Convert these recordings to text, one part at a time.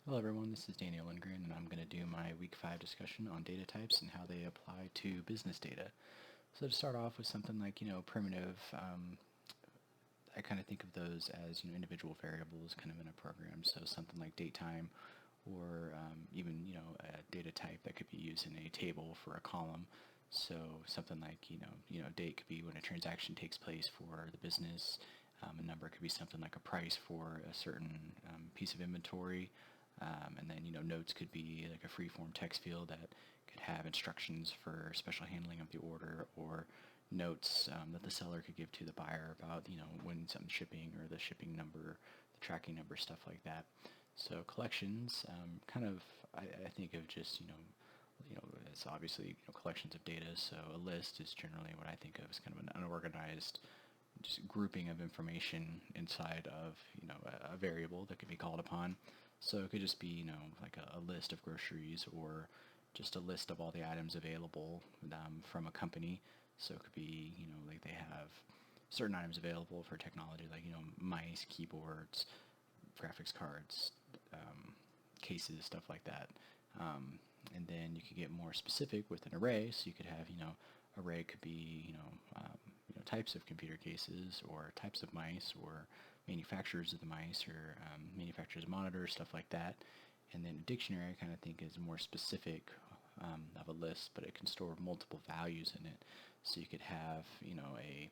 Hello everyone, this is Daniel Lindgren and I'm going to do my week 5 discussion on data types and how they apply to business data. So to start off with something like, primitive, I kind of think of those as, individual variables kind of in a program. So something like date time or even, a data type that could be used in a table for a column. So something like, date could be when a transaction takes place for the business. A number could be something like a price for a certain piece of inventory. And then, notes could be like a free-form text field that could have instructions for special handling of the order or notes that the seller could give to the buyer about, when something's shipping or the shipping number, the tracking number, stuff like that. So collections, kind of, I think of just, it's obviously collections of data. So a list is generally what I think of as kind of an unorganized just grouping of information inside of a variable that could be called upon. So it could just be like a list of groceries or just a list of all the items available from a company. So it could be like they have certain items available for technology like mice, keyboards, graphics cards, cases, stuff like that. And then you could get more specific with an array. So you could have array could be types of computer cases or types of mice or manufacturers of the mice or manufacturers of monitors, stuff like that. And then a dictionary I kind of think is more specific of a list, but it can store multiple values in it. So you could have, a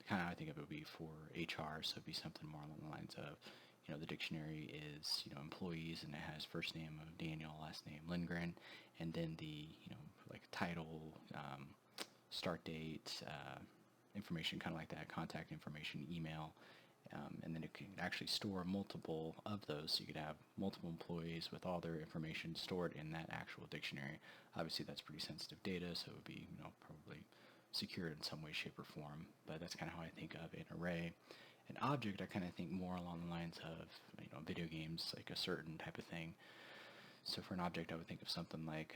kind of I think it would be for HR, so it'd be something more along the lines of, the dictionary is, employees, and it has first name of Daniel, last name Lindgren, and then the, like title, start date, information kind of like that, contact information, email, and then it can actually store multiple of those. So you could have multiple employees with all their information stored in that actual dictionary. Obviously, that's pretty sensitive data, so it would be probably secured in some way, shape, or form. But that's kind of how I think of an array. An object, I kind of think more along the lines of video games, like a certain type of thing. So for an object, I would think of something like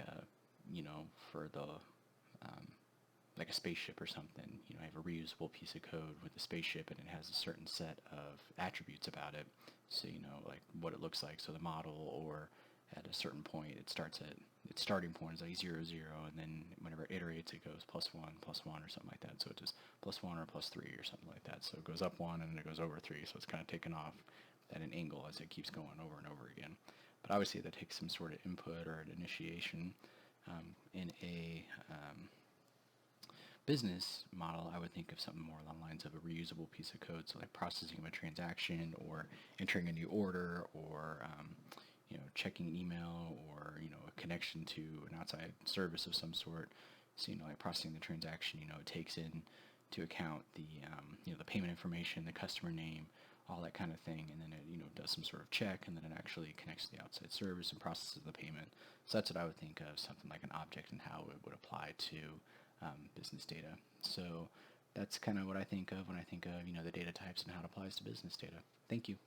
for the um, like a spaceship or something. I have a reusable piece of code with a spaceship, and it has a certain set of attributes about it. So like what it looks like. So the model, or at a certain point, it starts at its starting point is like 0, 0, and then whenever it iterates, it goes +1, +1, or something like that. So it does +1 or +3 or something like that. So it goes up 1 and then it goes over 3. So it's kind of taken off at an angle as it keeps going over and over again. But obviously that takes some sort of input or an initiation in a business model. I would think of something more along the lines of a reusable piece of code, so like processing of a transaction or entering a new order or checking an email or a connection to an outside service of some sort. So like processing the transaction, it takes in to account the the payment information, the customer name, all that kind of thing, and then it does some sort of check, and then it actually connects to the outside service and processes the payment. So that's what I would think of something like an object and how it would apply to business data. So that's kind of what I think of when I think of the data types and how it applies to business data. Thank you.